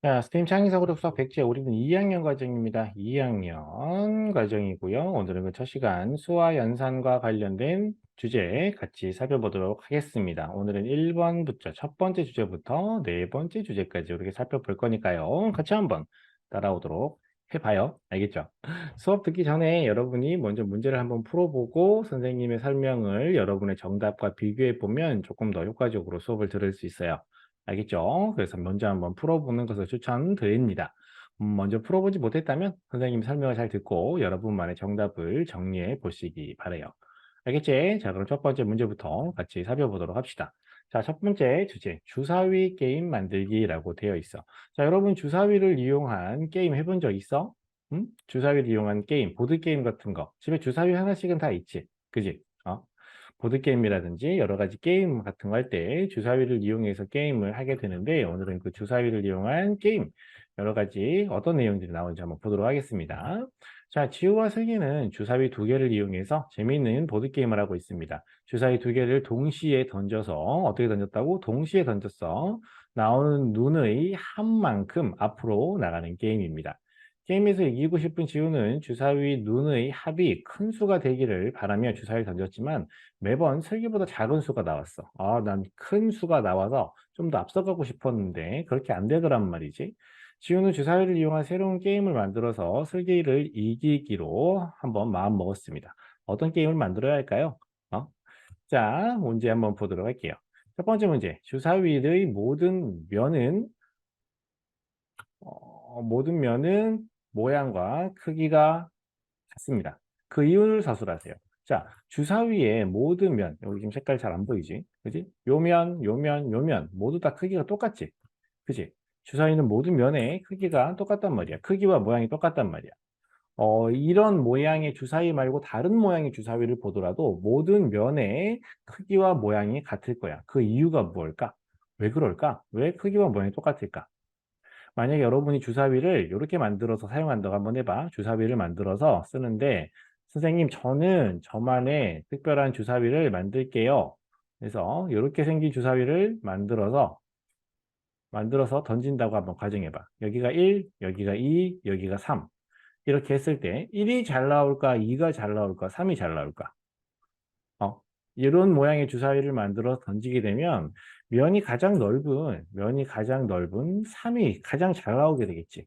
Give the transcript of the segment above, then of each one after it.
자, 스팀 창의사고력 수학 백제 우리는 2학년 과정입니다. 2학년 과정이고요. 오늘은 그 첫 시간 수와 연산과 관련된 주제 같이 살펴보도록 하겠습니다. 오늘은 1번부터 첫 번째 주제부터 네 번째 주제까지 이렇게 살펴볼 거니까요. 같이 한번 따라오도록 해봐요. 알겠죠? 수업 듣기 전에 여러분이 먼저 문제를 한번 풀어보고 선생님의 설명을 여러분의 정답과 비교해 보면 조금 더 효과적으로 수업을 들을 수 있어요. 알겠죠? 그래서 먼저 한번 풀어보는 것을 추천드립니다. 먼저 풀어보지 못했다면 선생님 설명을 잘 듣고 여러분만의 정답을 정리해 보시기 바래요. 알겠지? 자, 그럼 첫 번째 문제부터 같이 살펴보도록 합시다. 자, 첫 번째 주제, 주사위 게임 만들기라고 되어 있어. 자, 여러분 주사위를 이용한 게임 해본 적 있어? 주사위를 이용한 게임, 보드게임 같은 거. 집에 주사위 하나씩은 다 있지? 그지? 보드게임이라든지 여러 가지 게임 같은 거 할 때 주사위를 이용해서 게임을 하게 되는데 오늘은 그 주사위를 이용한 게임 여러 가지 어떤 내용들이 나오는지 한번 보도록 하겠습니다. 자, 지우와 슬기는 주사위 두 개를 이용해서 재미있는 보드게임을 하고 있습니다. 주사위 두 개를 동시에 던져서 어떻게 던졌다고? 동시에 던졌어. 나오는 눈의 한 만큼 앞으로 나가는 게임입니다. 게임에서 이기고 싶은 지우는 주사위 눈의 합이 큰 수가 되기를 바라며 주사위를 던졌지만 매번 슬기보다 작은 수가 나왔어. 난 큰 수가 나와서 좀 더 앞서가고 싶었는데 그렇게 안 되더란 말이지. 지우는 주사위를 이용한 새로운 게임을 만들어서 슬기를 이기기로 한번 마음 먹었습니다. 어떤 게임을 만들어야 할까요? 어? 자, 문제 한번 보도록 할게요. 첫 번째 문제. 주사위의 모든 면은 모양과 크기가 같습니다. 그 이유를 서술하세요. 자, 주사위의 모든 면, 여기 지금 색깔 잘 안 보이지? 그지? 요 면, 요 면, 요 면, 모두 다 크기가 똑같지? 그지? 주사위는 모든 면의 크기가 똑같단 말이야. 크기와 모양이 똑같단 말이야. 이런 모양의 주사위 말고 다른 모양의 주사위를 보더라도 모든 면의 크기와 모양이 같을 거야. 그 이유가 무엇일까? 왜 그럴까? 왜 크기와 모양이 똑같을까? 만약에 여러분이 주사위를 이렇게 만들어서 사용한다고 한번 해봐. 주사위를 만들어서 쓰는데 선생님 저는 저만의 특별한 주사위를 만들게요. 그래서 이렇게 생긴 주사위를 만들어서 던진다고 한번 가정해봐. 여기가 1, 여기가 2, 여기가 3. 이렇게 했을 때 1이 잘 나올까, 2가 잘 나올까, 3이 잘 나올까? 어, 이런 모양의 주사위를 만들어 던지게 되면 면이 가장 넓은 3이 가장 잘 나오게 되겠지.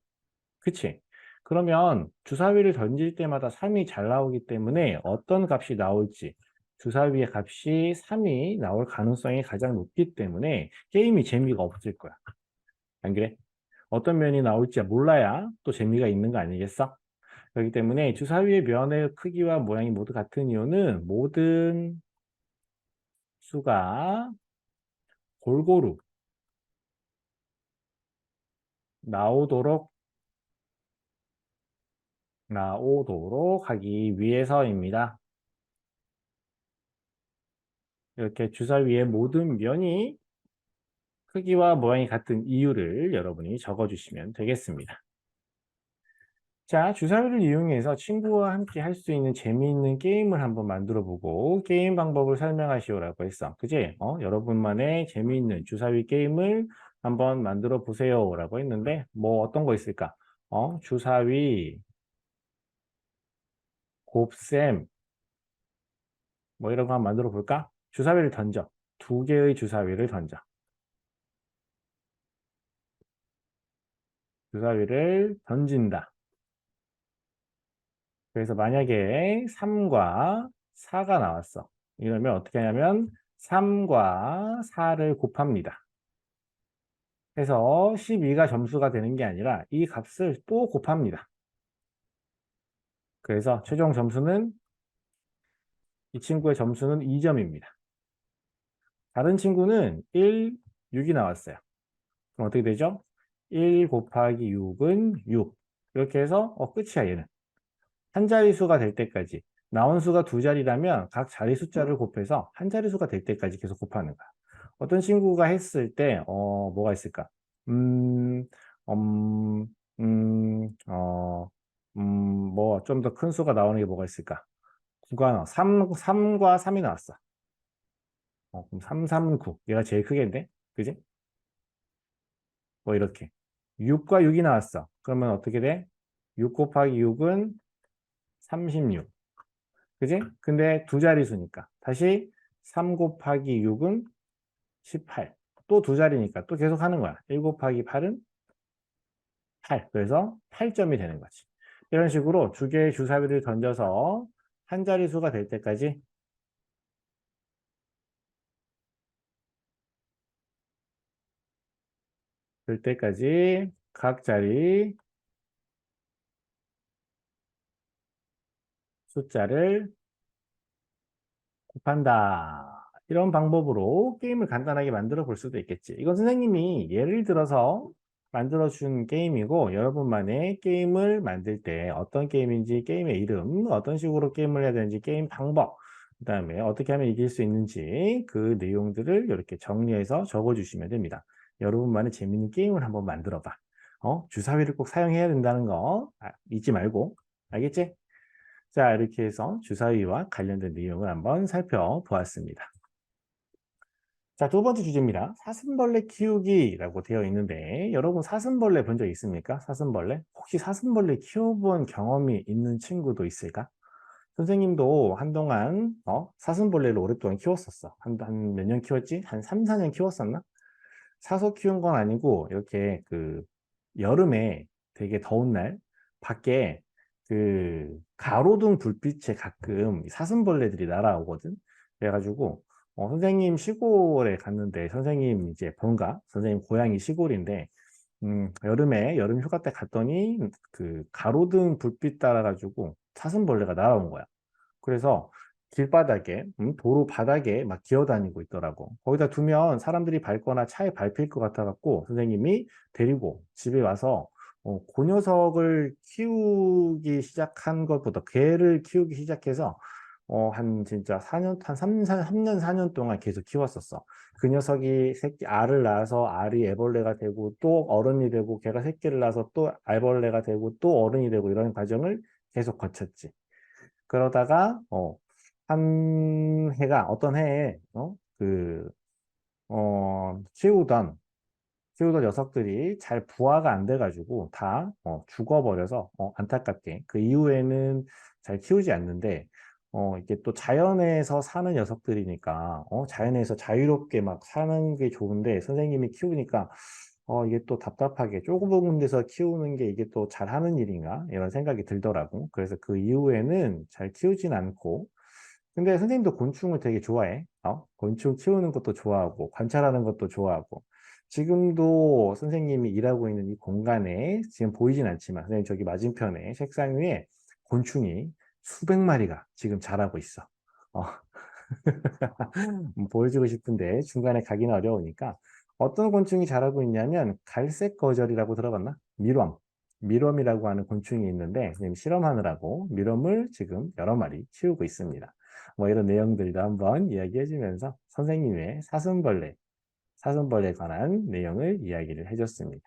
그치? 그러면 주사위를 던질 때마다 3이 잘 나오기 때문에 어떤 값이 나올지 주사위의 값이 3이 나올 가능성이 가장 높기 때문에 게임이 재미가 없을 거야. 안 그래? 어떤 면이 나올지 몰라야 또 재미가 있는 거 아니겠어? 그렇기 때문에 주사위의 면의 크기와 모양이 모두 같은 이유는 모든 수가 골고루 나오도록 하기 위해서입니다. 이렇게 주사위의 모든 면이 크기와 모양이 같은 이유를 여러분이 적어주시면 되겠습니다. 자, 주사위를 이용해서 친구와 함께 할 수 있는 재미있는 게임을 한번 만들어 보고 게임 방법을 설명하시오라고 했어. 그지? 여러분만의 재미있는 주사위 게임을 한번 만들어 보세요라고 했는데 뭐 어떤 거 있을까? 주사위, 곱셈 뭐 이런 거 한번 만들어 볼까? 주사위를 던져. 두 개의 주사위를 던져. 주사위를 던진다. 그래서 만약에 3과 4가 나왔어. 이러면 어떻게 하냐면 3과 4를 곱합니다. 해서 12가 점수가 되는 게 아니라 이 값을 또 곱합니다. 그래서 최종 점수는 이 친구의 점수는 2점입니다. 다른 친구는 1, 6이 나왔어요. 그럼 어떻게 되죠? 1 곱하기 6은 6. 이렇게 해서 끝이야 얘는. 한 자릿수가 될 때까지 나온 수가 두 자리라면 각 자리 숫자를 곱해서 한 자릿수가 될 때까지 계속 곱하는 거야. 어떤 친구가 했을 때 뭐가 있을까? 음, 음, 뭐 좀 더 큰 수가 나오는 게 뭐가 있을까? 9가 나와. 3과 3이 나왔어. 그럼 3, 3, 9. 얘가 제일 크겠는데? 그지? 뭐 이렇게. 6과 6이 나왔어. 그러면 어떻게 돼? 6 곱하기 6은 36. 그지? 근데 두 자릿수니까. 다시 3 곱하기 6은 18. 또 두 자리니까 또 계속 하는 거야. 1 곱하기 8은 8. 그래서 8점이 되는 거지. 이런 식으로 두 개의 주사위를 던져서 한 자릿수가 될 때까지 각 자리 숫자를 곱한다. 이런 방법으로 게임을 간단하게 만들어 볼 수도 있겠지. 이건 선생님이 예를 들어서 만들어 준 게임이고 여러분만의 게임을 만들 때 어떤 게임인지 게임의 이름, 어떤 식으로 게임을 해야 되는지 게임 방법, 그다음에 어떻게 하면 이길 수 있는지 그 내용들을 이렇게 정리해서 적어 주시면 됩니다. 여러분만의 재밌는 게임을 한번 만들어 봐. 주사위를 꼭 사용해야 된다는 거 잊지 말고. 알겠지? 자, 이렇게 해서 주사위와 관련된 내용을 한번 살펴보았습니다. 자, 두 번째 주제입니다. 사슴벌레 키우기라고 되어 있는데 여러분 사슴벌레 본 적 있습니까? 사슴벌레? 혹시 사슴벌레 키워본 경험이 있는 친구도 있을까? 선생님도 한동안 사슴벌레를 오랫동안 키웠었어. 한 몇 년 키웠지? 한 3, 4년 키웠었나? 사서 키운 건 아니고 이렇게 그 여름에 되게 더운 날 밖에 그 가로등 불빛에 가끔 사슴벌레들이 날아오거든. 그래가지고 선생님 시골에 갔는데 선생님 이제 본가 선생님 고향이 시골인데 여름에 여름 휴가 때 갔더니 그 가로등 불빛 따라가지고 사슴벌레가 날아온 거야. 그래서 길바닥에, 도로 바닥에 막 기어다니고 있더라고. 거기다 두면 사람들이 밟거나 차에 밟힐 것 같아갖고 선생님이 데리고 집에 와서 그 녀석을 키우기 시작한 것보다 개를 키우기 시작해서 한 진짜 4년, 한 3년, 4년 동안 계속 키웠었어. 그 녀석이 새끼 알을 낳아서 알이 애벌레가 되고 또 어른이 되고 걔가 새끼를 낳아서 또 애벌레가 되고 또 어른이 되고 이런 과정을 계속 거쳤지. 그러다가 한 해가 어떤 해에 키우던 녀석들이 잘 부화가 안 돼가지고 다 죽어버려서 안타깝게 그 이후에는 잘 키우지 않는데 이게 또 자연에서 사는 녀석들이니까 자연에서 자유롭게 막 사는 게 좋은데 선생님이 키우니까 이게 또 답답하게 좁은 데서 키우는 게 이게 또 잘하는 일인가 이런 생각이 들더라고. 그래서 그 이후에는 잘 키우진 않고 근데 선생님도 곤충을 되게 좋아해. 곤충 키우는 것도 좋아하고, 관찰하는 것도 좋아하고. 지금도 선생님이 일하고 있는 이 공간에, 지금 보이진 않지만, 선생님 저기 맞은편에 책상 위에 곤충이 수백 마리가 지금 자라고 있어. 어, 보여주고 싶은데 중간에 가기는 어려우니까. 어떤 곤충이 자라고 있냐면, 갈색 거절이라고 들어봤나? 밀웜. 밀웜이라고 하는 곤충이 있는데, 선생님 실험하느라고 밀웜을 지금 여러 마리 키우고 있습니다. 뭐 이런 내용들도 한번 이야기해주면서 선생님의 사슴벌레에 관한 내용을 이야기를 해줬습니다.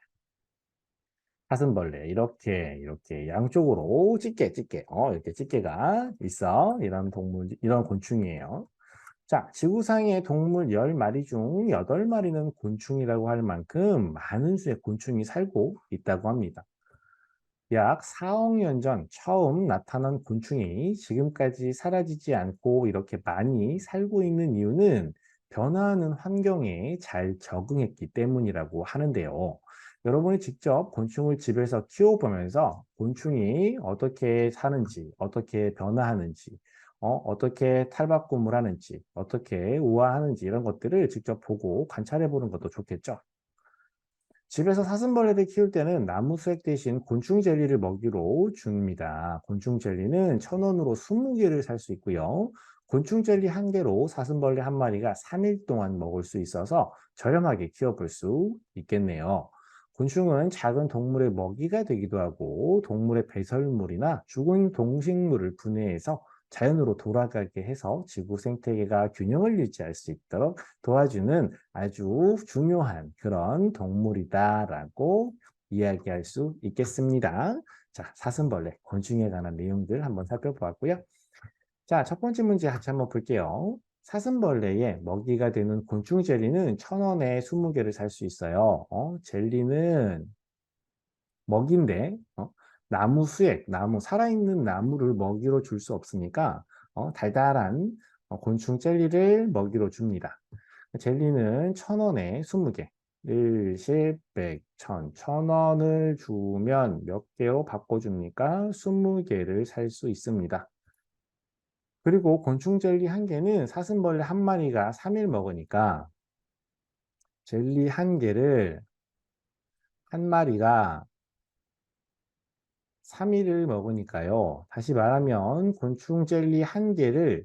사슴벌레 이렇게 양쪽으로 찌개 이렇게 찌개가 있어 이런 동물 이런 곤충이에요. 자, 지구상의 동물 10마리 중 8마리는 곤충이라고 할 만큼 많은 수의 곤충이 살고 있다고 합니다. 약 4억 년 전 처음 나타난 곤충이 지금까지 사라지지 않고 이렇게 많이 살고 있는 이유는 변화하는 환경에 잘 적응했기 때문이라고 하는데요. 여러분이 직접 곤충을 집에서 키워보면서 곤충이 어떻게 사는지, 어떻게 변화하는지, 어떻게 탈바꿈을 하는지, 어떻게 우아하는지 이런 것들을 직접 보고 관찰해 보는 것도 좋겠죠. 집에서 사슴벌레를 키울 때는 나무 수액 대신 곤충 젤리를 먹이로 줍니다. 곤충 젤리는 1,000원으로 20개를 살 수 있고요. 곤충 젤리 1개로 사슴벌레 1마리가 3일 동안 먹을 수 있어서 저렴하게 키워볼 수 있겠네요. 곤충은 작은 동물의 먹이가 되기도 하고 동물의 배설물이나 죽은 동식물을 분해해서 자연으로 돌아가게 해서 지구 생태계가 균형을 유지할 수 있도록 도와주는 아주 중요한 그런 동물이다라고 이야기할 수 있겠습니다. 자, 사슴벌레, 곤충에 관한 내용들 한번 살펴보았고요. 자, 첫 번째 문제 같이 한번 볼게요. 사슴벌레의 먹이가 되는 곤충 젤리는 1,000원에 20개를 살 수 있어요. 젤리는 먹인데 나무 수액, 살아있는 나무를 먹이로 줄 수 없으니까 달달한 곤충 젤리를 먹이로 줍니다. 젤리는 1,000원에 20개. 1, 10, 100, 1000. 1,000원을 주면 몇 개로 바꿔줍니까? 20개를 살 수 있습니다. 그리고 곤충 젤리 한 개는 사슴벌레 한 마리가 3일 먹으니까 젤리 한 개를 한 마리가 3일을 먹으니까요. 다시 말하면 곤충 젤리 한 개를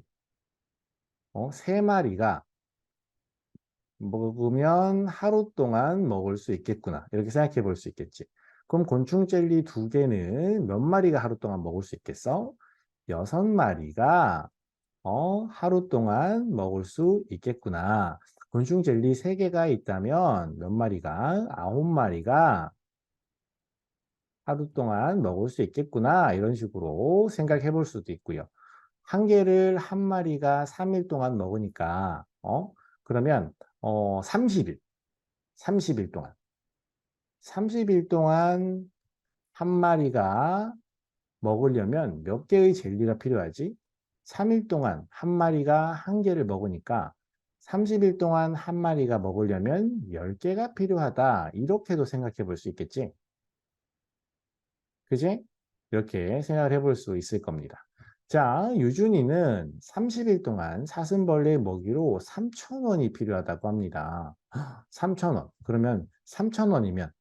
3마리가 먹으면 하루 동안 먹을 수 있겠구나. 이렇게 생각해 볼 수 있겠지. 그럼 곤충 젤리 2개는 몇 마리가 하루 동안 먹을 수 있겠어? 6마리가 하루 동안 먹을 수 있겠구나. 곤충 젤리 3개가 있다면 몇 마리가? 9마리가 하루 동안 먹을 수 있겠구나. 이런 식으로 생각해 볼 수도 있고요. 한 개를 한 마리가 3일 동안 먹으니까, 그러면, 30일, 30일 동안. 30일 동안 한 마리가 먹으려면 몇 개의 젤리가 필요하지? 3일 동안 한 마리가 한 개를 먹으니까 30일 동안 한 마리가 먹으려면 10개가 필요하다. 이렇게도 생각해 볼 수 있겠지? 그지? 이렇게 생각을 해볼 수 있을 겁니다. 자, 유준이는 30일 동안 사슴벌레 먹이로 3,000원이 필요하다고 합니다. 3,000원. 그러면 3,000원이면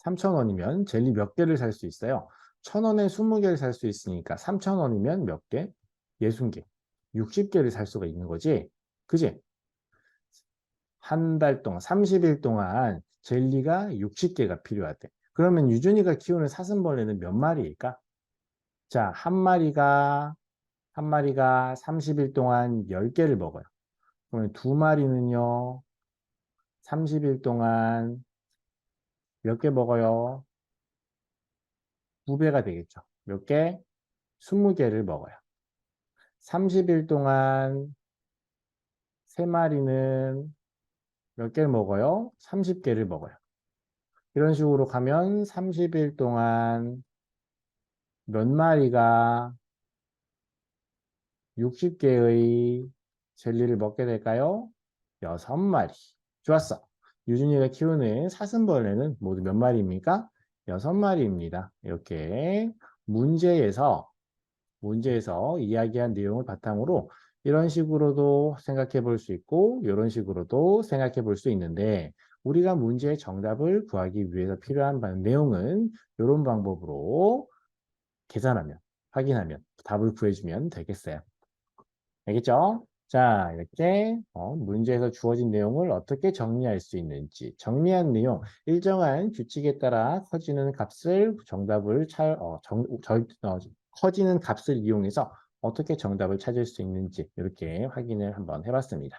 3,000원이면 젤리 몇 개를 살 수 있어요? 1,000원에 20개를 살 수 있으니까 3,000원이면 몇 개? 60개. 60개를 살 수가 있는 거지? 그지? 한 달 동안, 30일 동안 젤리가 60개가 필요하대. 그러면 유준이가 키우는 사슴벌레는 몇 마리일까? 자, 한 마리가 30일 동안 10개를 먹어요. 그러면 두 마리는요, 30일 동안 몇 개 먹어요? 2배가 되겠죠. 몇 개? 20개를 먹어요. 30일 동안 세 마리는 몇 개를 먹어요? 30개를 먹어요. 이런 식으로 가면 30일 동안 몇 마리가 60개의 젤리를 먹게 될까요? 6마리. 좋았어. 유준이가 키우는 사슴벌레는 모두 몇 마리입니까? 6마리입니다. 이렇게 문제에서 이야기한 내용을 바탕으로 이런 식으로도 생각해 볼 수 있고 이런 식으로도 생각해 볼 수 있는데 우리가 문제의 정답을 구하기 위해서 필요한 내용은 이런 방법으로 계산하면 확인하면 답을 구해주면 되겠어요. 알겠죠? 자, 이렇게 문제에서 주어진 내용을 어떻게 정리할 수 있는지 정리한 내용, 일정한 규칙에 따라 커지는 값을 커지는 값을 이용해서 어떻게 정답을 찾을 수 있는지 이렇게 확인을 한번 해봤습니다.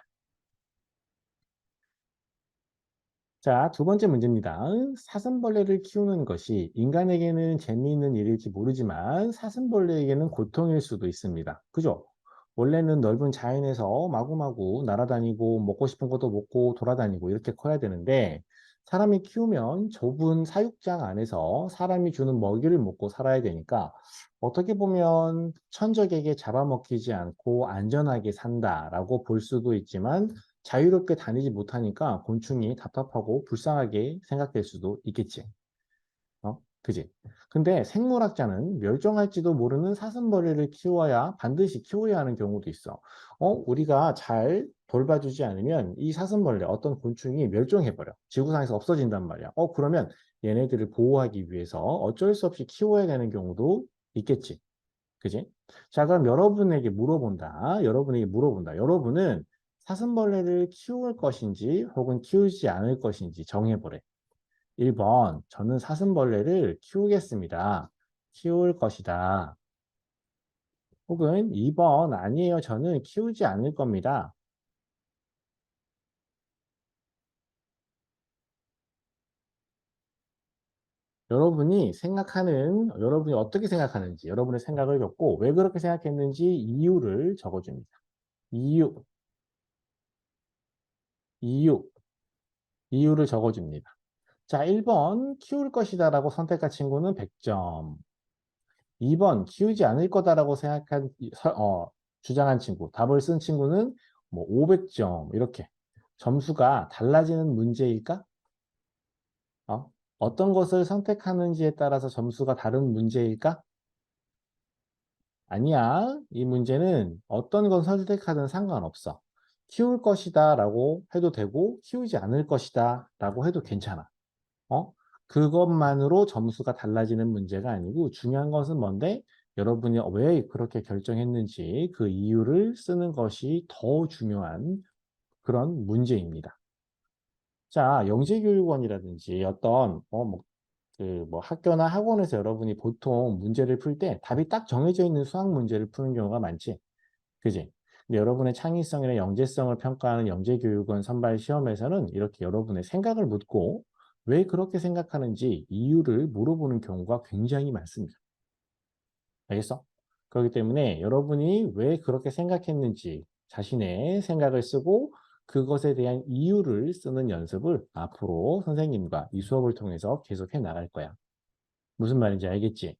자, 두 번째 문제입니다. 사슴벌레를 키우는 것이 인간에게는 재미있는 일일지 모르지만 사슴벌레에게는 고통일 수도 있습니다. 그죠? 원래는 넓은 자연에서 마구마구 날아다니고 먹고 싶은 것도 먹고 돌아다니고 이렇게 커야 되는데 사람이 키우면 좁은 사육장 안에서 사람이 주는 먹이를 먹고 살아야 되니까 어떻게 보면 천적에게 잡아먹히지 않고 안전하게 산다라고 볼 수도 있지만 자유롭게 다니지 못하니까 곤충이 답답하고 불쌍하게 생각될 수도 있겠지. 그지? 근데 생물학자는 멸종할지도 모르는 사슴벌레를 반드시 키워야 하는 경우도 있어. 우리가 잘 돌봐주지 않으면 이 사슴벌레, 어떤 곤충이 멸종해버려. 지구상에서 없어진단 말이야. 그러면 얘네들을 보호하기 위해서 어쩔 수 없이 키워야 되는 경우도 있겠지. 그지? 자, 그럼 여러분에게 물어본다. 여러분은 사슴벌레를 키울 것인지 혹은 키우지 않을 것인지 정해보래. 1번, 저는 사슴벌레를 키우겠습니다. 키울 것이다. 혹은 2번, 아니에요. 저는 키우지 않을 겁니다. 여러분이 어떻게 생각하는지, 여러분의 생각을 적고, 왜 그렇게 생각했는지 이유를 적어줍니다. 이유, 이유를 적어줍니다. 자, 1번 키울 것이다라고 선택한 친구는 100점. 2번 키우지 않을 거다라고 주장한 친구, 답을 쓴 친구는 뭐 500점 이렇게 점수가 달라지는 문제일까? 어떤 것을 선택하는지에 따라서 점수가 다른 문제일까? 아니야. 이 문제는 어떤 건 선택하든 상관없어. 키울 것이다 라고 해도 되고 키우지 않을 것이다 라고 해도 괜찮아. 어? 그것만으로 점수가 달라지는 문제가 아니고 중요한 것은 뭔데? 여러분이 왜 그렇게 결정했는지 그 이유를 쓰는 것이 더 중요한 그런 문제입니다. 자, 영재교육원이라든지 어떤 뭐 학교나 학원에서 여러분이 보통 문제를 풀 때 답이 딱 정해져 있는 수학 문제를 푸는 경우가 많지. 그지? 근데 여러분의 창의성이나 영재성을 평가하는 영재교육원 선발 시험에서는 이렇게 여러분의 생각을 묻고 왜 그렇게 생각하는지 이유를 물어보는 경우가 굉장히 많습니다. 알겠어? 그렇기 때문에 여러분이 왜 그렇게 생각했는지 자신의 생각을 쓰고 그것에 대한 이유를 쓰는 연습을 앞으로 선생님과 이 수업을 통해서 계속해 나갈 거야. 무슨 말인지 알겠지?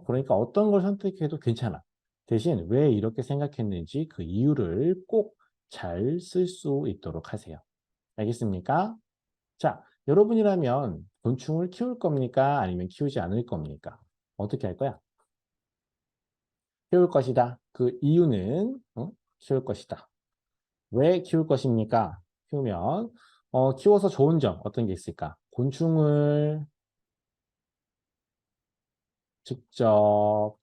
그러니까 어떤 걸 선택해도 괜찮아. 대신 왜 이렇게 생각했는지 그 이유를 꼭 잘 쓸 수 있도록 하세요. 알겠습니까? 자, 여러분이라면 곤충을 키울 겁니까? 아니면 키우지 않을 겁니까? 어떻게 할 거야? 키울 것이다. 그 이유는 키울 것이다. 왜 키울 것입니까? 키우면 키워서 좋은 점 어떤 게 있을까? 곤충을 직접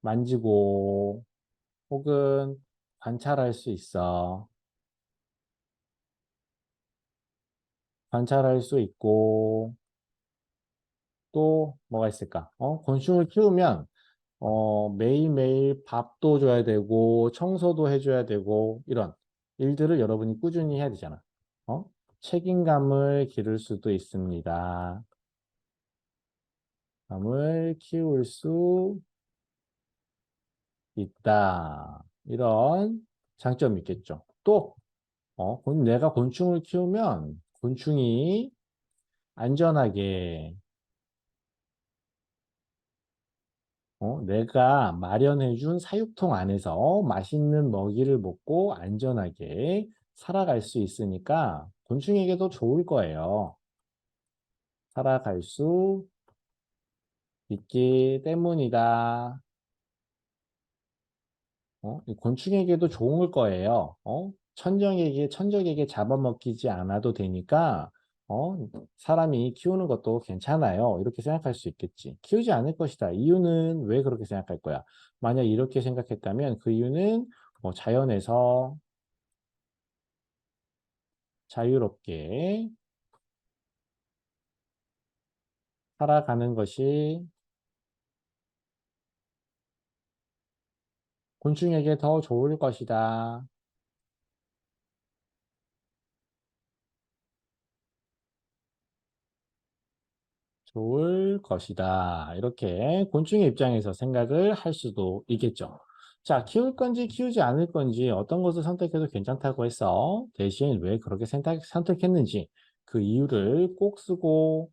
만지고 혹은 관찰할 수 있어. 관찰할 수 있고 또 뭐가 있을까? 곤충을 키우면 매일매일 밥도 줘야 되고 청소도 해줘야 되고 이런 일들을 여러분이 꾸준히 해야 되잖아. 어? 책임감을 기를 수도 있습니다. 감을 키울 수 있다. 이런 장점이 있겠죠. 또 내가 곤충을 키우면 곤충이 안전하게 내가 마련해준 사육통 안에서 맛있는 먹이를 먹고 안전하게 살아갈 수 있으니까 곤충에게도 좋을 거예요. 살아갈 수 있기 때문이다. 이 곤충에게도 좋을 거예요. 천적에게 잡아먹히지 않아도 되니까, 어, 사람이 키우는 것도 괜찮아요. 이렇게 생각할 수 있겠지. 키우지 않을 것이다. 이유는 왜 그렇게 생각할 거야? 만약 이렇게 생각했다면 그 이유는 자연에서 자유롭게 살아가는 것이 곤충에게 더 좋을 것이다. 좋을 것이다. 이렇게 곤충의 입장에서 생각을 할 수도 있겠죠. 자, 키울 건지 키우지 않을 건지 어떤 것을 선택해도 괜찮다고 했어. 대신 왜 그렇게 선택했는지 그 이유를 꼭 쓰고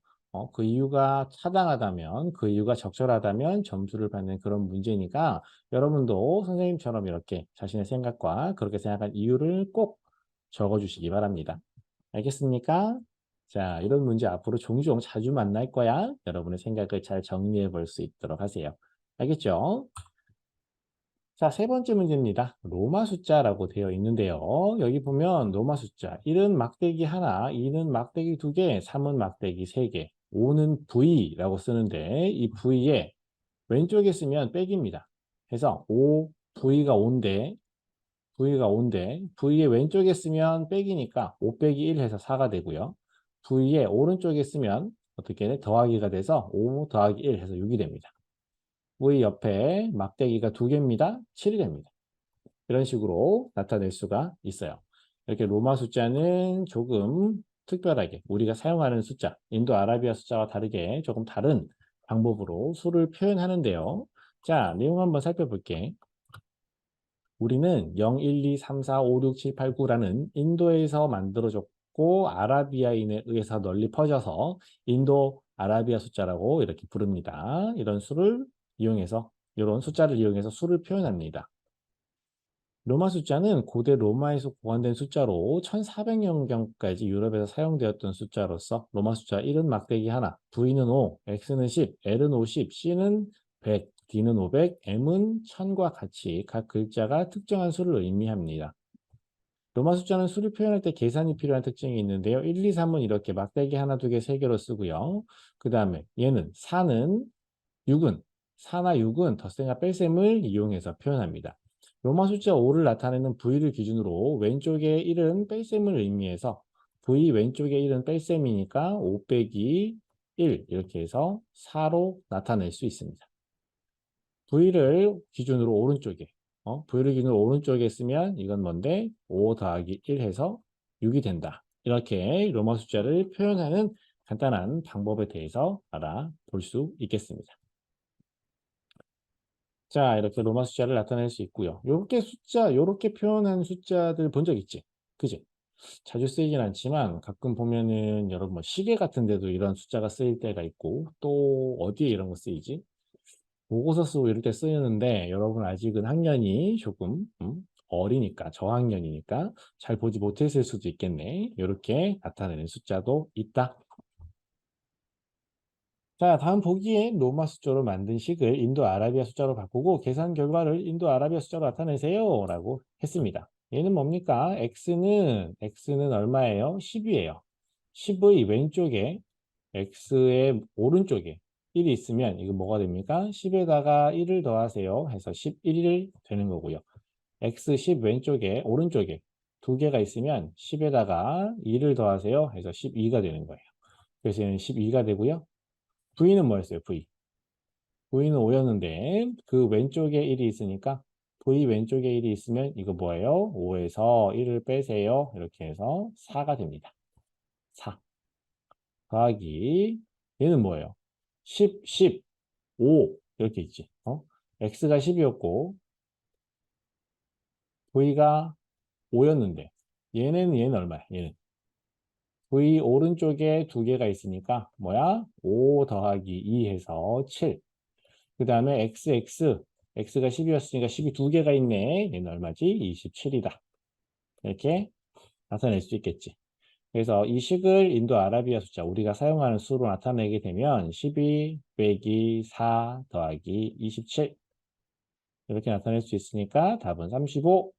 그 이유가 타당하다면 그 이유가 적절하다면 점수를 받는 그런 문제니까 여러분도 선생님처럼 이렇게 자신의 생각과 그렇게 생각한 이유를 꼭 적어주시기 바랍니다. 알겠습니까? 자, 이런 문제 앞으로 종종 자주 만날 거야. 여러분의 생각을 잘 정리해 볼 수 있도록 하세요. 알겠죠? 자, 세 번째 문제입니다. 로마 숫자라고 되어 있는데요. 여기 보면 로마 숫자 1은 막대기 하나, 2는 막대기 두 개, 3은 막대기 세 개, 5는 V라고 쓰는데 이 V에 왼쪽에 쓰면 백입니다. 그래서 5, V가 5인데 V의 왼쪽에 쓰면 백이니까 5 빼기 1 해서 4가 되고요. V의 오른쪽에 쓰면 어떻게 돼? 더하기가 돼서 5 더하기 1 해서 6이 됩니다. V 옆에 막대기가 두 개입니다. 7이 됩니다. 이런 식으로 나타낼 수가 있어요. 이렇게 로마 숫자는 조금 특별하게 우리가 사용하는 숫자, 인도 아라비아 숫자와 다르게 조금 다른 방법으로 수를 표현하는데요. 자, 내용 한번 살펴볼게. 우리는 0, 1, 2, 3, 4, 5, 6, 7, 8, 9라는 인도에서 만들어졌고 있고 아라비아인에 의해서 널리 퍼져서 인도 아라비아 숫자라고 이렇게 부릅니다. 이런 수를 이용해서 이런 숫자를 이용해서 수를 표현합니다. 로마 숫자는 고대 로마에서 보관된 숫자로 1400년경까지 유럽에서 사용되었던 숫자로서 로마 숫자 1은 막대기 하나, V는 5, X는 10, L은 50, C는 100, D는 500, M은 1000과 같이 각 글자가 특정한 수를 의미합니다. 로마 숫자는 수를 표현할 때 계산이 필요한 특징이 있는데요. 1, 2, 3은 이렇게 막대기 하나, 두 개, 세 개로 쓰고요. 그 다음에 얘는 4는 6은 4나 6은 덧셈과 뺄셈을 이용해서 표현합니다. 로마 숫자 5를 나타내는 V를 기준으로 왼쪽에 1은 뺄셈을 의미해서 V 왼쪽에 1은 뺄셈이니까 5 빼기 1 이렇게 해서 4로 나타낼 수 있습니다. V를 기준으로 오른쪽에 V를 기준으로 오른쪽에 쓰면 이건 뭔데? 5 더하기 1 해서 6이 된다. 이렇게 로마 숫자를 표현하는 간단한 방법에 대해서 알아볼 수 있겠습니다. 자, 이렇게 로마 숫자를 나타낼 수 있고요. 요렇게 표현한 숫자들 본 적 있지? 그지? 자주 쓰이진 않지만 가끔 보면은 여러분 뭐 시계 같은 데도 이런 숫자가 쓰일 때가 있고 또 어디에 이런 거 쓰이지? 보고서 쓰고 이럴 때 쓰이는데 여러분 아직은 학년이 조금 어리니까 저학년이니까 잘 보지 못했을 수도 있겠네. 이렇게 나타내는 숫자도 있다. 자, 다음 보기에 로마 숫자로 만든 식을 인도 아라비아 숫자로 바꾸고 계산 결과를 인도 아라비아 숫자로 나타내세요 라고 했습니다. 얘는 뭡니까? x는 얼마예요? 10이에요. 10의 왼쪽에 x의 오른쪽에 1이 있으면 이거 뭐가 됩니까? 10에다가 1을 더하세요 해서 11이 되는 거고요. x 10 왼쪽에 오른쪽에 두 개가 있으면 10에다가 2를 더하세요 해서 12가 되는 거예요. 그래서 얘는 12가 되고요. V는 뭐였어요? V는 5였는데 그 왼쪽에 1이 있으니까 V 왼쪽에 1이 있으면 이거 뭐예요? 5에서 1을 빼세요. 이렇게 해서 4가 됩니다. 4 더하기 얘는 뭐예요? 10, 10, 5 이렇게 있지. X가 10이었고 V가 5였는데 얘는 얼마야? 얘는 V 오른쪽에 두 개가 있으니까 뭐야? 5 더하기 2 해서 7. 그 다음에 x가 10이었으니까 10이 두 개가 있네. 얘는 얼마지? 27이다. 이렇게 나타낼 수 있겠지. 그래서 이 식을 인도 아라비아 숫자, 우리가 사용하는 수로 나타내게 되면 12 빼기 4 더하기 27 이렇게 나타낼 수 있으니까 답은 35.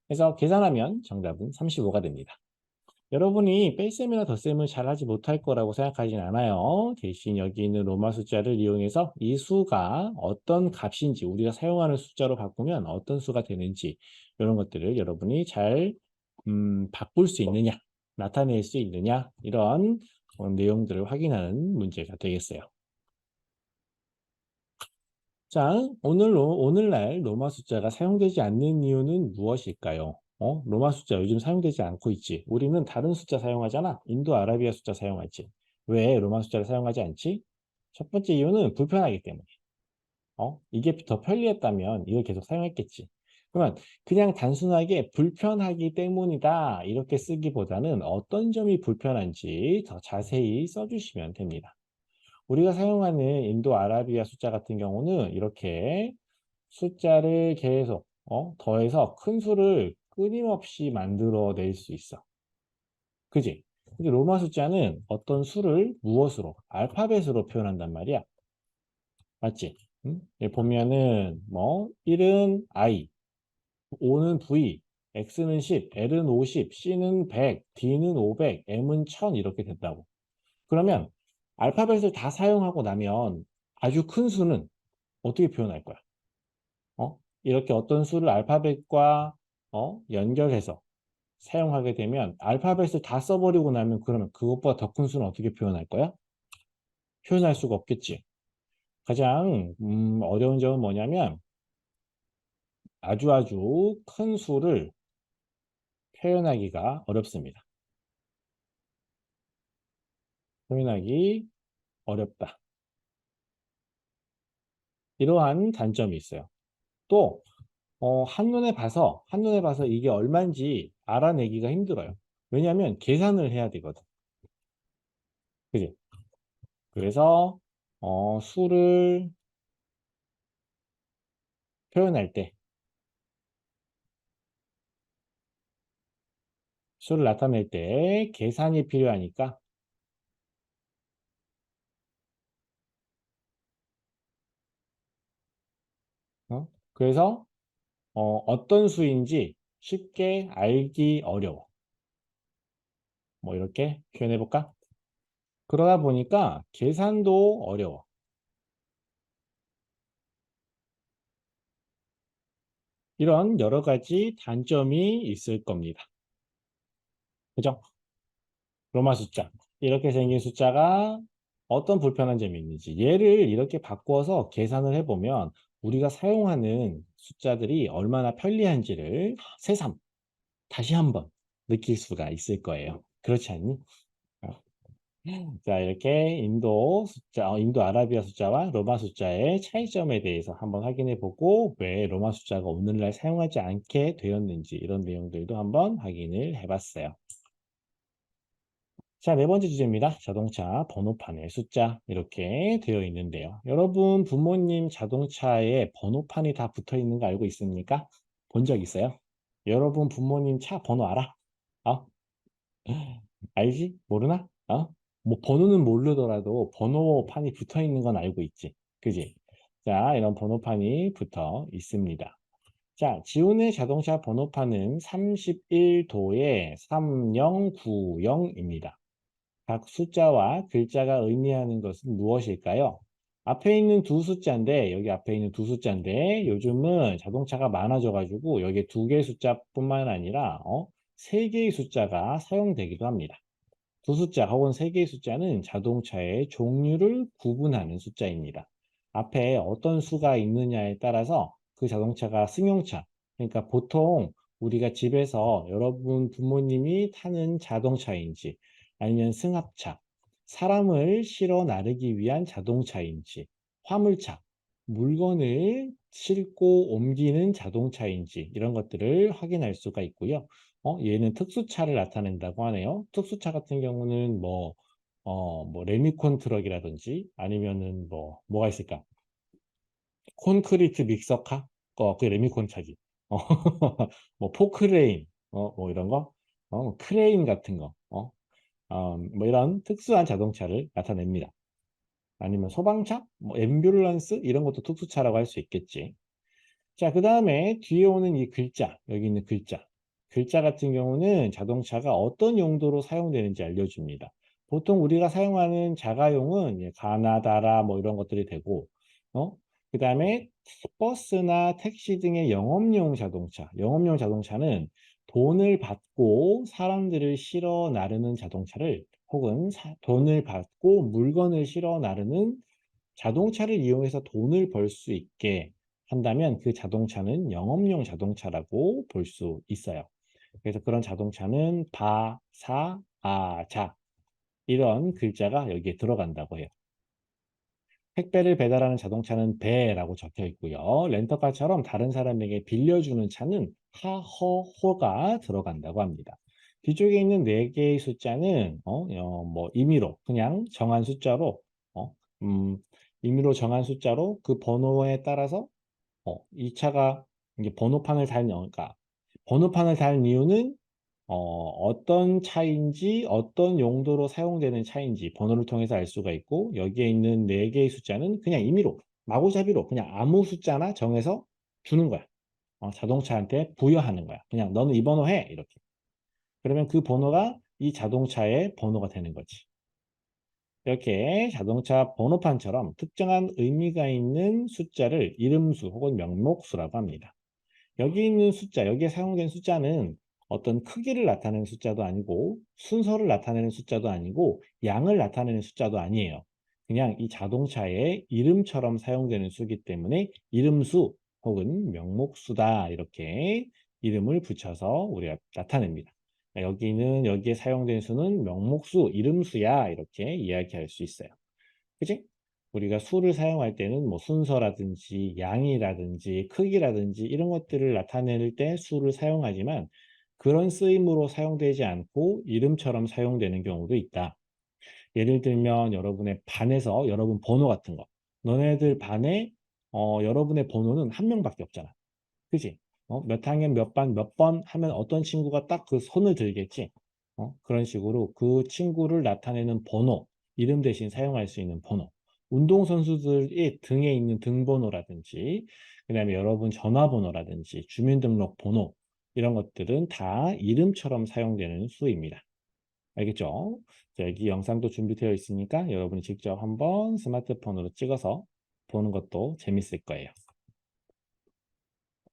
그래서 계산하면 정답은 35가 됩니다. 여러분이 뺄셈이나 덧셈을 잘 하지 못할 거라고 생각하진 않아요. 대신 여기 있는 로마 숫자를 이용해서 이 수가 어떤 값인지 우리가 사용하는 숫자로 바꾸면 어떤 수가 되는지 이런 것들을 여러분이 잘 바꿀 수 있느냐, 나타낼 수 있느냐 이런 내용들을 확인하는 문제가 되겠어요. 자, 오늘날 로마 숫자가 사용되지 않는 이유는 무엇일까요? 로마 숫자 요즘 사용되지 않고 있지. 우리는 다른 숫자 사용하잖아. 인도 아라비아 숫자 사용하지. 왜 로마 숫자를 사용하지 않지? 첫 번째 이유는 불편하기 때문에. 이게 더 편리했다면 이걸 계속 사용했겠지. 그러면 그냥 단순하게 불편하기 때문이다. 이렇게 쓰기보다는 어떤 점이 불편한지 더 자세히 써주시면 됩니다. 우리가 사용하는 인도 아라비아 숫자 같은 경우는 이렇게 숫자를 계속 더해서 큰 수를 끊임없이 만들어낼 수 있어. 그지? 근데 로마 숫자는 어떤 수를 무엇으로? 알파벳으로 표현한단 말이야. 맞지? 응? 여기 보면은 뭐 1은 I, 5는 V, X는 10, L은 50, C는 100, D는 500, M은 1000 이렇게 된다고. 그러면 알파벳을 다 사용하고 나면 아주 큰 수는 어떻게 표현할 거야? 이렇게 어떤 수를 알파벳과 연결해서 사용하게 되면 알파벳을 다 써버리고 나면 그러면 그것보다 더 큰 수는 어떻게 표현할 거야? 표현할 수가 없겠지. 가장 어려운 점은 뭐냐면 아주 큰 수를 표현하기가 어렵습니다. 표현하기 어렵다. 이러한 단점이 있어요. 또 한눈에 봐서 이게 얼마인지 알아내기가 힘들어요. 왜냐하면 계산을 해야 되거든. 그지? 그래서 수를 표현할 때, 수를 나타낼 때 계산이 필요하니까, 그래서 어떤 수인지 쉽게 알기 어려워. 뭐 이렇게 표현해 볼까? 그러다 보니까 계산도 어려워. 이런 여러 가지 단점이 있을 겁니다. 그죠? 로마 숫자. 이렇게 생긴 숫자가 어떤 불편한 점이 있는지. 얘를 이렇게 바꾸어서 계산을 해보면 우리가 사용하는 숫자들이 얼마나 편리한지를 새삼 다시 한번 느낄 수가 있을 거예요. 그렇지 않니? 어. 자, 이렇게 인도 아라비아 숫자와 로마 숫자의 차이점에 대해서 한번 확인해 보고 왜 로마 숫자가 오늘날 사용하지 않게 되었는지 이런 내용들도 한번 확인을 해 봤어요. 자, 네 번째 주제입니다. 자동차 번호판의 숫자 이렇게 되어 있는데요. 여러분 부모님 자동차에 번호판이 다 붙어 있는 거 알고 있습니까? 본 적 있어요? 여러분 부모님 차 번호 알아? 어? 알지? 모르나? 뭐 번호는 모르더라도 번호판이 붙어 있는 건 알고 있지. 그지? 자, 이런 번호판이 붙어 있습니다. 자, 지훈의 자동차 번호판은 31도에 3090입니다. 각 숫자와 글자가 의미하는 것은 무엇일까요? 앞에 있는 두 숫자인데, 여기 앞에 있는 두 숫자인데, 요즘은 자동차가 많아져가지고, 여기 두 개의 숫자뿐만 아니라, 세 개의 숫자가 사용되기도 합니다. 두 숫자 혹은 세 개의 숫자는 자동차의 종류를 구분하는 숫자입니다. 앞에 어떤 수가 있느냐에 따라서 그 자동차가 승용차, 그러니까 보통 우리가 집에서 여러분 부모님이 타는 자동차인지 아니면 승합차, 사람을 실어 나르기 위한 자동차인지, 화물차, 물건을 싣고 옮기는 자동차인지 이런 것들을 확인할 수가 있고요. 얘는 특수차를 나타낸다고 하네요. 특수차 같은 경우는 뭐 레미콘 트럭이라든지 아니면은 뭐가 있을까? 콘크리트 믹서카? 그 레미콘 차지. 어, 뭐 포크레인, 뭐 이런 거, 뭐 크레인 같은 거, 뭐 이런 특수한 자동차를 나타냅니다. 아니면 소방차, 뭐 앰뷸런스 이런 것도 특수차라고 할 수 있겠지. 자, 그 다음에 뒤에 오는 이 글자, 여기 있는 글자. 글자 같은 경우는 자동차가 어떤 용도로 사용되는지 알려줍니다. 보통 우리가 사용하는 자가용은 가나다라 뭐 이런 것들이 되고, 그 다음에 버스나 택시 등의 영업용 자동차. 영업용 자동차는 돈을 받고 사람들을 실어 나르는 자동차를 혹은 돈을 받고 물건을 실어 나르는 자동차를 이용해서 돈을 벌 수 있게 한다면 그 자동차는 영업용 자동차라고 볼 수 있어요. 그래서 그런 자동차는 바, 사, 아, 자 이런 글자가 여기에 들어간다고 해요. 택배를 배달하는 자동차는 배라고 적혀 있고요. 렌터카처럼 다른 사람에게 빌려주는 차는 하, 허, 호가 들어간다고 합니다. 뒤쪽에 있는 네 개의 숫자는 뭐 임의로 그냥 정한 숫자로 어, 음, 임의로 정한 숫자로 그 번호에 따라서 이 차가 이제 그러니까 번호판을 달 이유는 어떤 차인지 어떤 용도로 사용되는 차인지 번호를 통해서 알 수가 있고 여기에 있는 네 개의 숫자는 그냥 임의로 마구잡이로 그냥 아무 숫자나 정해서 주는 거야. 자동차한테 부여하는 거야. 그냥 너는 이 번호 해 이렇게. 그러면 그 번호가 이 자동차의 번호가 되는 거지. 이렇게 자동차 번호판처럼 특정한 의미가 있는 숫자를 이름수 혹은 명목수라고 합니다. 여기 있는 숫자, 여기에 사용된 숫자는 어떤 크기를 나타내는 숫자도 아니고 순서를 나타내는 숫자도 아니고 양을 나타내는 숫자도 아니에요. 그냥 이 자동차의 이름처럼 사용되는 수이기 때문에 이름수 혹은 명목수다 이렇게 이름을 붙여서 우리가 나타냅니다. 여기에 사용된 수는 명목수, 이름수야 이렇게 이야기할 수 있어요. 그지? 우리가 수를 사용할 때는 뭐 순서라든지 양이라든지 크기라든지 이런 것들을 나타낼 때 수를 사용하지만 그런 쓰임으로 사용되지 않고 이름처럼 사용되는 경우도 있다. 예를 들면 여러분의 반에서 여러분 번호 같은 거. 너네들 반에 여러분의 번호는 한 명밖에 없잖아. 그지? 몇 학년 몇 반 몇 번 하면 어떤 친구가 딱 그 손을 들겠지? 그런 식으로 그 친구를 나타내는 번호, 이름 대신 사용할 수 있는 번호. 운동선수들이 등에 있는 등번호라든지, 그 다음에 여러분 전화번호라든지, 주민등록번호, 이런 것들은 다 이름처럼 사용되는 수입니다. 알겠죠? 자, 여기 영상도 준비되어 있으니까 여러분이 직접 한번 스마트폰으로 찍어서 보는 것도 재밌을 거예요.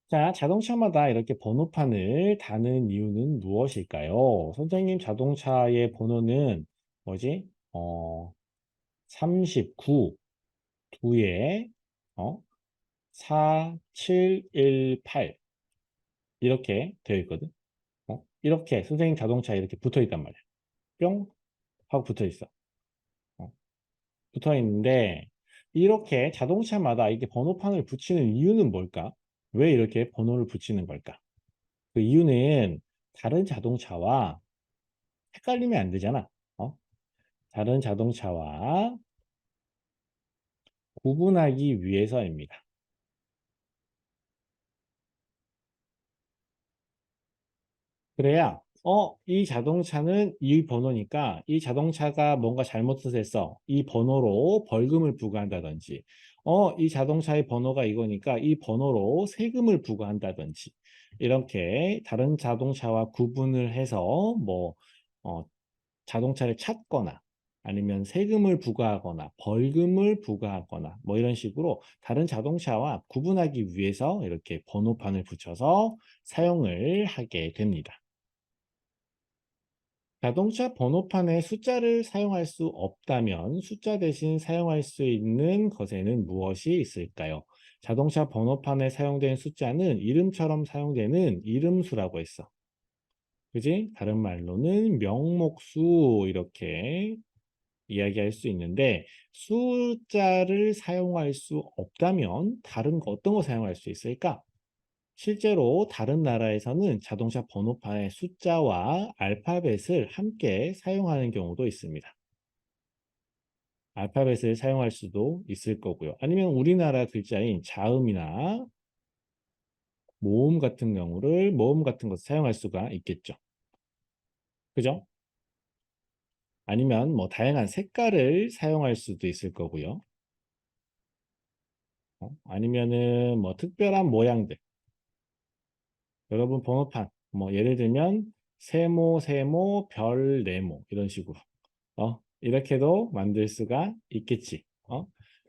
자, 자동차마다 이렇게 번호판을 다는 이유는 무엇일까요? 선생님, 자동차의 번호는 뭐지? 39, 2에 4718 이렇게 되어 있거든. 이렇게 선생님 자동차에 이렇게 붙어 있단 말이야. 뿅 하고 붙어 있어. 어, 붙어 있는데 이렇게 자동차마다 이렇게 번호판을 붙이는 이유는 뭘까? 왜 이렇게 번호를 붙이는 걸까? 그 이유는 다른 자동차와 헷갈리면 안 되잖아. 다른 자동차와 구분하기 위해서입니다. 그래야 이 자동차는 이 번호니까 이 자동차가 뭔가 잘못을 했어. 이 번호로 벌금을 부과한다든지 이 자동차의 번호가 이거니까 이 번호로 세금을 부과한다든지 이렇게 다른 자동차와 구분을 해서 뭐 어, 자동차를 찾거나 아니면 세금을 부과하거나 벌금을 부과하거나 뭐 이런 식으로 다른 자동차와 구분하기 위해서 이렇게 번호판을 붙여서 사용을 하게 됩니다. 자동차 번호판에 숫자를 사용할 수 없다면 숫자 대신 사용할 수 있는 것에는 무엇이 있을까요? 자동차 번호판에 사용된 숫자는 이름처럼 사용되는 이름수라고 했어. 그지? 다른 말로는 명목수 이렇게 이야기할 수 있는데 숫자를 사용할 수 없다면 다른 거 어떤 거 사용할 수 있을까? 실제로 다른 나라에서는 자동차 번호판에 숫자와 알파벳을 함께 사용하는 경우도 있습니다. 알파벳을 사용할 수도 있을 거고요. 아니면 우리나라 글자인 자음이나 모음 같은 것을 사용할 수가 있겠죠. 그죠? 아니면 뭐 다양한 색깔을 사용할 수도 있을 거고요. 아니면은 뭐 특별한 모양들. 여러분 번호판 뭐 예를 들면 세모 세모 별 네모 이런 식으로 이렇게도 만들 수가 있겠지.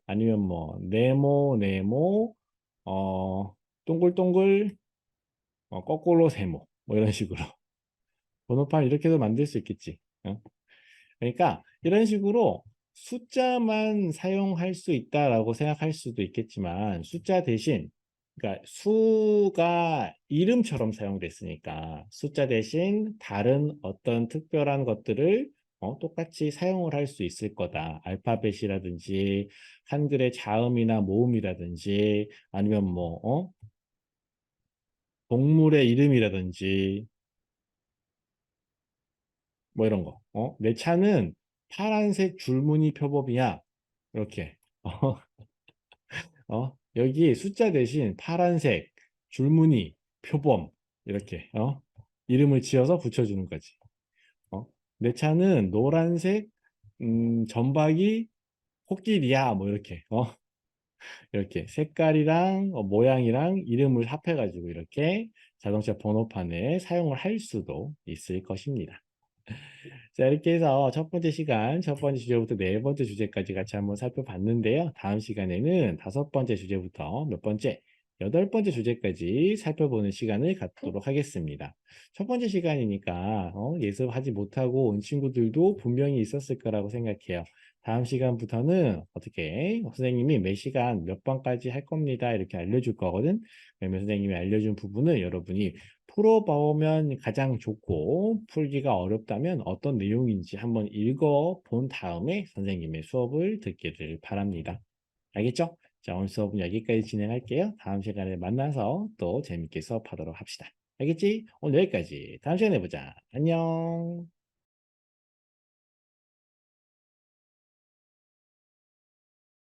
아니면 뭐 네모 네모 어 동글동글 거꾸로 세모 뭐 이런 식으로 번호판 이렇게도 만들 수 있겠지. 그러니까 이런 식으로 숫자만 사용할 수 있다라고 생각할 수도 있겠지만 숫자 대신 그러니까 수가 이름처럼 사용됐으니까 숫자 대신 다른 어떤 특별한 것들을 똑같이 사용을 할 수 있을 거다. 알파벳이라든지 한글의 자음이나 모음이라든지 아니면 뭐 동물의 이름이라든지 뭐 이런 거. 내 차는 파란색 줄무늬 표범이야. 이렇게. 여기 숫자 대신 파란색 줄무늬 표범 이렇게 이름을 지어서 붙여주는 거지. 어? 내 차는 노란색 점박이 코끼리야. 뭐 이렇게. 이렇게 색깔이랑 모양이랑 이름을 합해가지고 이렇게 자동차 번호판에 사용을 할 수도 있을 것입니다. 자, 이렇게 해서 첫 번째 시간, 첫 번째 주제부터 네 번째 주제까지 같이 한번 살펴봤는데요. 다음 시간에는 다섯 번째 주제부터 몇 번째, 여덟 번째 주제까지 살펴보는 시간을 갖도록 하겠습니다. 첫 번째 시간이니까 예습하지 못하고 온 친구들도 분명히 있었을 거라고 생각해요. 다음 시간부터는 어떻게 선생님이 몇 시간 몇 번까지 할 겁니다. 이렇게 알려줄 거거든. 그러면 선생님이 알려준 부분을 여러분이 풀어보면 가장 좋고 풀기가 어렵다면 어떤 내용인지 한번 읽어 본 다음에 선생님의 수업을 듣기를 바랍니다. 알겠죠? 자, 오늘 수업은 여기까지 진행할게요. 다음 시간에 만나서 또 재밌게 수업하도록 합시다. 알겠지? 오늘 여기까지. 다음 시간에 보자. 안녕.